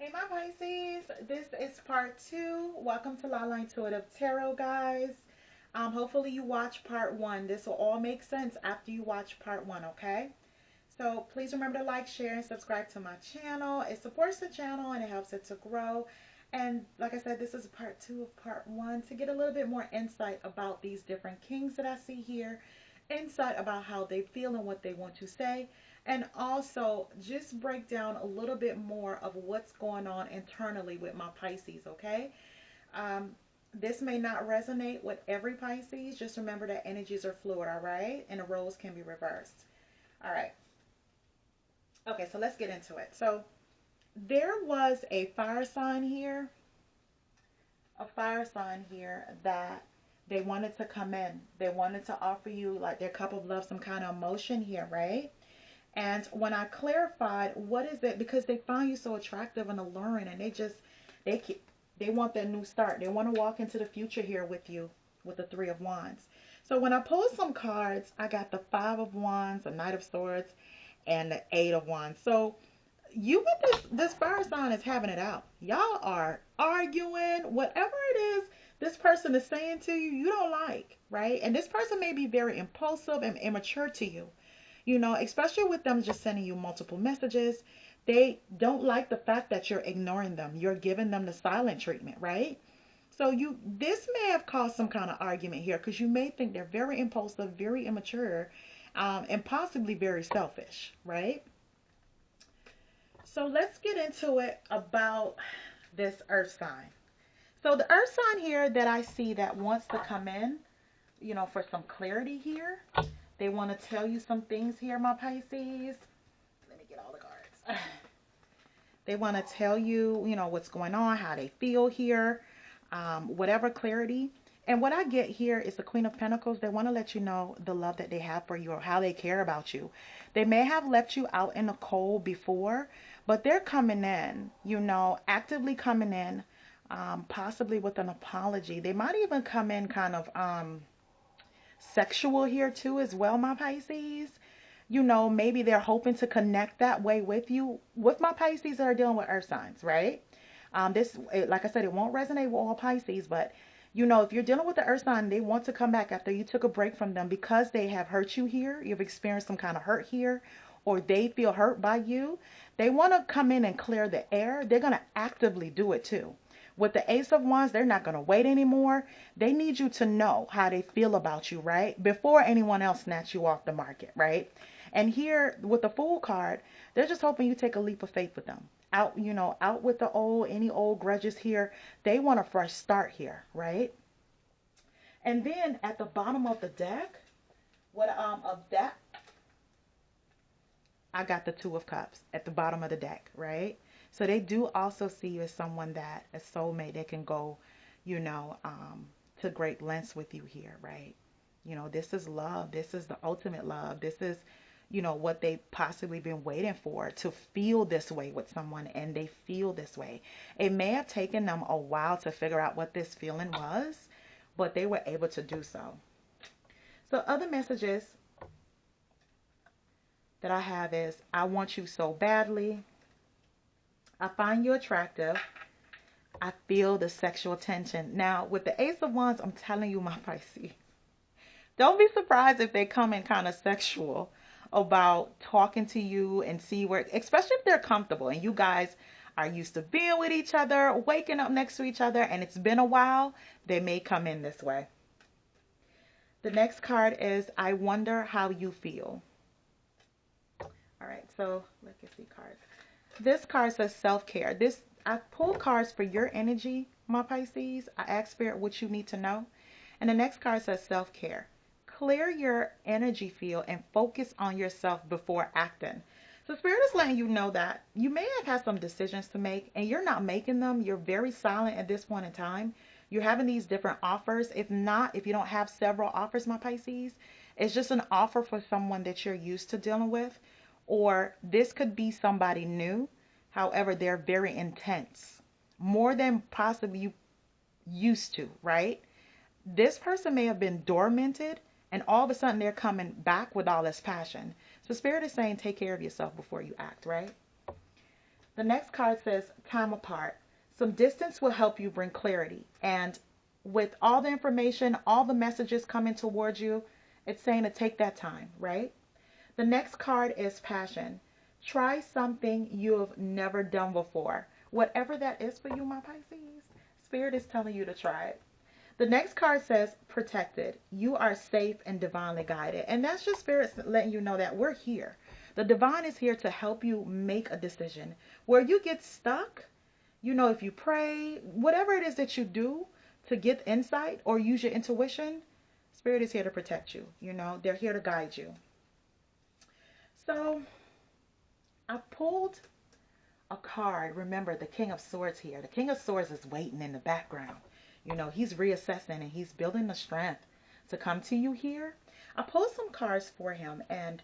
Hey my Pisces, this is part 2. Welcome to LaLaIntuitiveTarot, guys. Hopefully you watch part 1. This will all make sense after you watch part 1, okay? So please remember to like, share, and subscribe to my channel. It supports the channel and it helps it to grow. And like I said, this is part 2 of part 1 to get a little bit more insight about these different kings that I see here, insight about how they feel and what they want to say, and also just break down a little bit more of what's going on internally with my Pisces, okay? Um, this may not resonate with every Pisces. Just remember that energies are fluid, all right? And the roles can be reversed. All right. Okay, so let's get into it. So there was a fire sign here, that they wanted to come in. They wanted to offer you like their cup of love, some kind of emotion here, right? And when I clarified what is it, because they find you so attractive and alluring, and they keep, they want that new start. They want to walk into the future here with you with the Three of Wands. So when I pulled some cards, I got the Five of Wands, the Knight of Swords, and the Eight of Wands. So you with this fire sign is having it out. Y'all are arguing, whatever it is this person is saying to you, you don't like, right? And this person may be very impulsive and immature to you. You know, especially with them just sending you multiple messages. They don't like the fact that you're ignoring them. You're giving them the silent treatment, right? So this may have caused some kind of argument here because you may think they're very impulsive, very immature, and possibly very selfish, right? So let's get into it about this earth sign. So the earth sign here that I see that wants to come in, you know, for some clarity here. They want to tell you some things here, my Pisces. Let me get all the cards. They want to tell you, you know, what's going on, how they feel here, whatever clarity. And what I get here is the Queen of Pentacles. They want to let you know the love that they have for you or how they care about you. They may have left you out in the cold before, but they're coming in, you know, actively coming in, possibly with an apology. They might even come in kind of sexual here too as well, my Pisces. You know, maybe they're hoping to connect that way with you, with my Pisces that are dealing with earth signs, right? Like I said, it won't resonate with all Pisces, but you know, if you're dealing with the earth sign, they want to come back after you took a break from them because they have hurt you here. You've experienced some kind of hurt here, or they feel hurt by you. They want to come in and clear the air. They're going to actively do it too. With the Ace of Wands, they're not going to wait anymore. They need you to know how they feel about you, right? Before anyone else snatch you off the market, right? And here with the Fool card, they're just hoping you take a leap of faith with them. Out, you know, out with any old grudges here. They want a fresh start here, right? And then at the bottom of the deck, I got the Two of Cups at the bottom of the deck, right? So they do also see you as someone that, a soulmate, they can go, you know, to great lengths with you here, right? You know, this is love. This is the ultimate love. This is, you know, what they've possibly been waiting for, to feel this way with someone, and they feel this way. It may have taken them a while to figure out what this feeling was, but they were able to do so. So other messages that I have is, I want you so badly. I find you attractive. I feel the sexual tension. Now, with the Ace of Wands, I'm telling you, my Pisces, don't be surprised if they come in kind of sexual about talking to you and see where, especially if they're comfortable and you guys are used to being with each other, waking up next to each other, and it's been a while, they may come in this way. The next card is, I wonder how you feel. All right, so let's see cards. This card says self-care. I pull cards for your energy, my Pisces. I ask Spirit what you need to know. And the next card says self-care. Clear your energy field and focus on yourself before acting. So Spirit is letting you know that you may have had some decisions to make and you're not making them. You're very silent at this point in time. You're having these different offers. If you don't have several offers, my Pisces, it's just an offer for someone that you're used to dealing with. Or this could be somebody new. However, they're very intense. More than possibly you used to, right? This person may have been dormanted and all of a sudden they're coming back with all this passion. So Spirit is saying take care of yourself before you act, right? The next card says time apart. Some distance will help you bring clarity. And with all the information, all the messages coming towards you, it's saying to take that time, right? The next card is passion. Try something you have never done before. Whatever that is for you, my Pisces, Spirit is telling you to try it. The next card says protected. You are safe and divinely guided. And that's just Spirit letting you know that we're here. The divine is here to help you make a decision. Where you get stuck, you know, if you pray, whatever it is that you do to get insight or use your intuition, Spirit is here to protect you. You know, they're here to guide you. So I pulled a card. Remember, the King of Swords here. The King of Swords is waiting in the background. You know, he's reassessing and he's building the strength to come to you here. I pulled some cards for him, and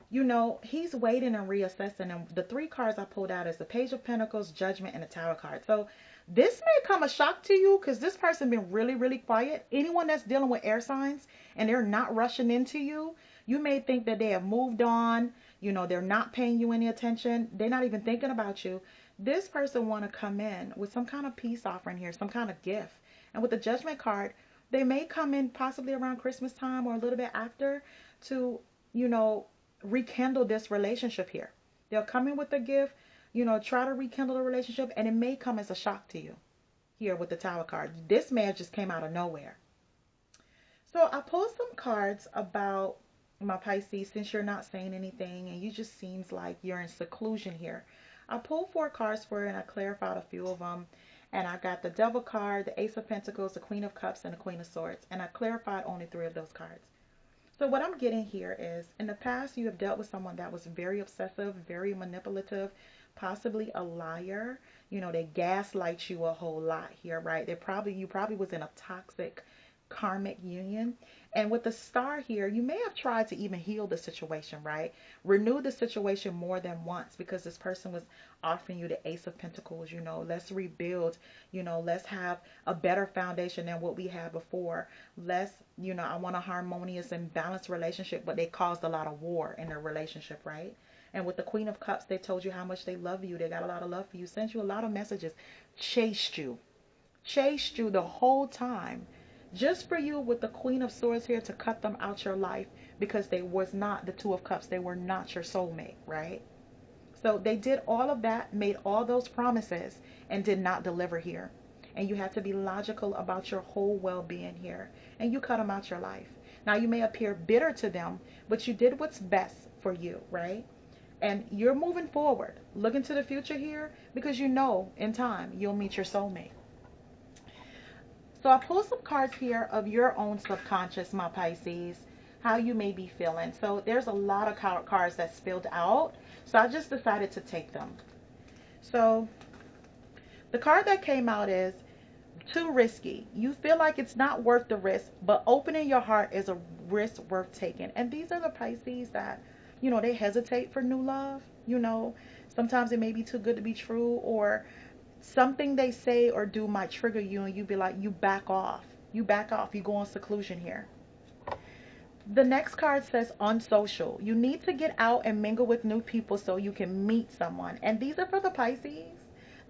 you know, he's waiting and reassessing. And the three cards I pulled out is the Page of Pentacles, Judgment, and the Tower card. So this may come a shock to you because this person been really, really quiet. Anyone that's dealing with air signs and they're not rushing into you, you may think that they have moved on. You know, they're not paying you any attention. They're not even thinking about you. This person want to come in with some kind of peace offering here, some kind of gift. And with the Judgment card, they may come in possibly around Christmas time or a little bit after to, you know, rekindle this relationship here. They'll come in with a gift, you know, try to rekindle the relationship, and it may come as a shock to you here with the Tower card. This man just came out of nowhere. So I pulled some cards about my Pisces, since you're not saying anything and you just seems like you're in seclusion here. I pulled 4 cards for you and I clarified a few of them. And I got the Devil card, the Ace of Pentacles, the Queen of Cups, and the Queen of Swords. And I clarified only 3 of those cards. So what I'm getting here is, in the past, you have dealt with someone that was very obsessive, very manipulative, possibly a liar. You know, they gaslight you a whole lot here, right? You probably was in a toxic karmic union. And with the Star here, you may have tried to even heal the situation, right? Renew the situation more than once, because this person was offering you the Ace of Pentacles. You know, let's rebuild, you know, let's have a better foundation than what we had before. Let's, you know, I want a harmonious and balanced relationship, but they caused a lot of war in their relationship, right? And with the Queen of Cups, they told you how much they love you. They got a lot of love for you, sent you a lot of messages, chased you the whole time, just for you with the Queen of Swords here to cut them out your life, because they was not the Two of Cups. They were not your soulmate, right? So they did all of that, made all those promises, and did not deliver here. And you had to be logical about your whole well-being here. And you cut them out your life. Now, you may appear bitter to them, but you did what's best for you, right? And you're moving forward. Look into the future here, because you know in time you'll meet your soulmate. So I pulled some cards here of your own subconscious, my Pisces, how you may be feeling. So there's a lot of cards that spilled out. So I just decided to take them. So the card that came out is too risky. You feel like it's not worth the risk, but opening your heart is a risk worth taking. And these are the Pisces that, you know, they hesitate for new love. You know, sometimes it may be too good to be true, or something they say or do might trigger you, and you be like, you back off. You back off. You go on seclusion here. The next card says unsocial. You need to get out and mingle with new people so you can meet someone. And these are for the Pisces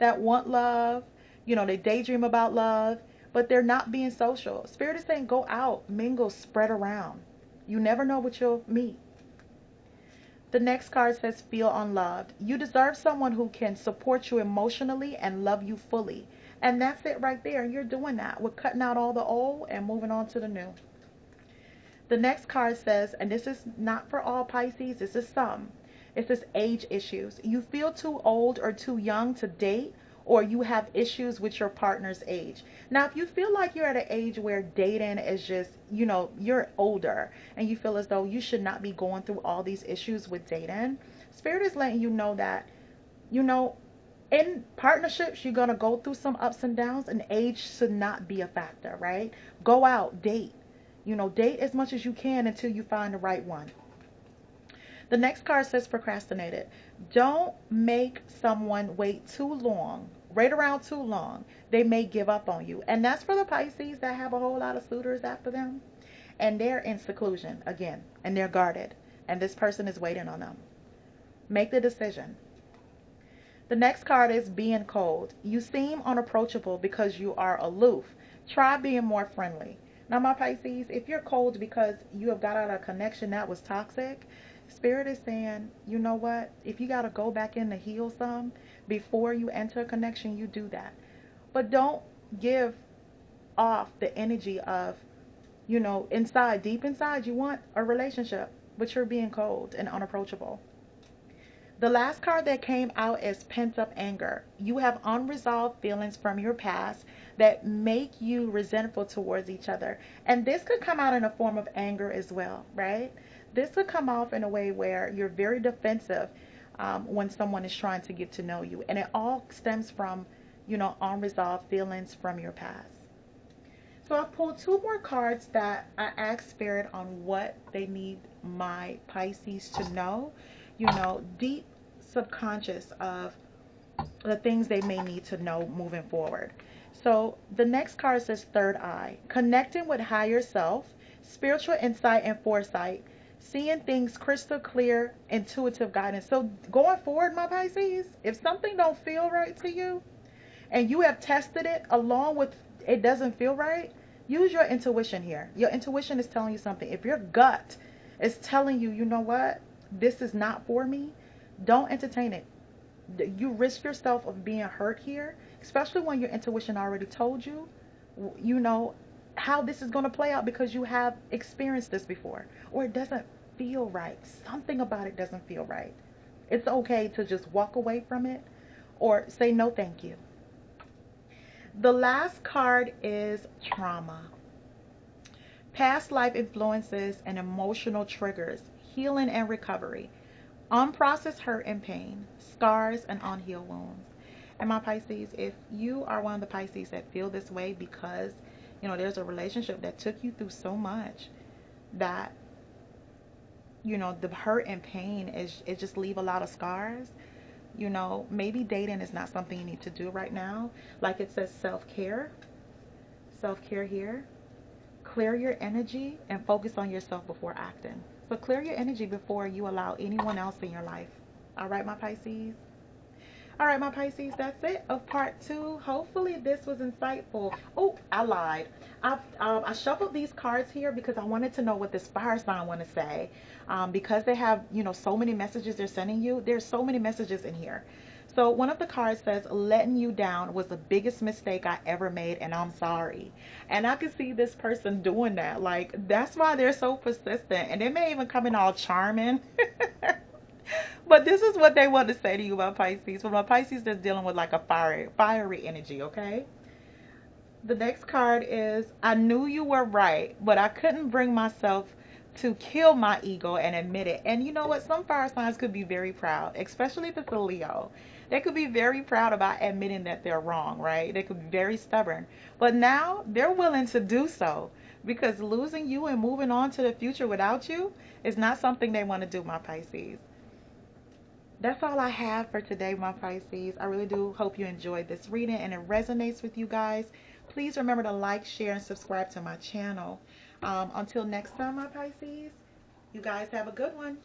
that want love. You know, they daydream about love, but they're not being social. Spirit is saying go out, mingle, spread around. You never know what you'll meet. The next card says feel unloved. You deserve someone who can support you emotionally and love you fully. And that's it right there. You're doing that. We're cutting out all the old and moving on to the new. The next card says, and this is not for all Pisces, this is some. It says age issues. You feel too old or too young to date, or you have issues with your partner's age. Now, if you feel like you're at an age where dating is just, you know, you're older and you feel as though you should not be going through all these issues with dating, Spirit is letting you know that, you know, in partnerships, you're going to go through some ups and downs, and age should not be a factor, right? Go out, date. You know, date as much as you can until you find the right one. The next card says procrastinated. Don't make someone wait too long, wait around too long. They may give up on you. And that's for the Pisces that have a whole lot of suitors after them. And they're in seclusion again. And they're guarded. And this person is waiting on them. Make the decision. The next card is being cold. You seem unapproachable because you are aloof. Try being more friendly. Now, my Pisces, if you're cold because you have got out of a connection that was toxic, Spirit is saying, you know what? If you got to go back in to heal some before you enter a connection, you do that. But don't give off the energy of, inside, deep inside, you want a relationship, but you're being cold and unapproachable. The last card that came out is pent up anger. You have unresolved feelings from your past that make you resentful towards each other. And this could come out in a form of anger as well, right? This could come off in a way where you're very defensive when someone is trying to get to know you. And it all stems from, unresolved feelings from your past. So I pulled two more cards that I asked Spirit on what they need my Pisces to know, deep subconscious of the things they may need to know moving forward. So the next card says third eye, connecting with higher self, spiritual insight and foresight, seeing things crystal clear, intuitive guidance. So going forward, my Pisces, if something don't feel right to you and you have tested it along with it doesn't feel right, use your intuition here. Your intuition is telling you something. If your gut is telling you, you know what, this is not for me, don't entertain it. You risk yourself of being hurt here, especially when your intuition already told you, how this is going to play out because you have experienced this before, or it doesn't feel right. Something about it doesn't feel right. It's okay to just walk away from it or say no thank you. The last card is trauma. Past life influences and emotional triggers, healing and recovery, unprocessed hurt and pain, scars and unhealed wounds. And my Pisces, if you are one of the Pisces that feel this way because, there's a relationship that took you through so much that, the hurt and pain it just leave a lot of scars. Maybe dating is not something you need to do right now. Like it says self-care here. Clear your energy and focus on yourself before acting. So clear your energy before you allow anyone else in your life. All right, my Pisces. All right, my Pisces, that's it of part 2. Hopefully this was insightful. Oh, I lied. I shuffled these cards here because I wanted to know what this fire sign want to say. Because they have, so many messages they're sending you. There's so many messages in here. So one of the cards says, letting you down was the biggest mistake I ever made, and I'm sorry. And I can see this person doing that. Like, that's why they're so persistent. And they may even come in all charming. But this is what they want to say to you about Pisces. For my Pisces that's dealing with like a fiery energy, okay? The next card is, I knew you were right, but I couldn't bring myself to kill my ego and admit it. And you know what? Some fire signs could be very proud, especially if it's a Leo. They could be very proud about admitting that they're wrong, right? They could be very stubborn. But now they're willing to do so because losing you and moving on to the future without you is not something they want to do, my Pisces. That's all I have for today, my Pisces. I really do hope you enjoyed this reading and it resonates with you guys. Please remember to like, share, and subscribe to my channel. Until next time, my Pisces, you guys have a good one.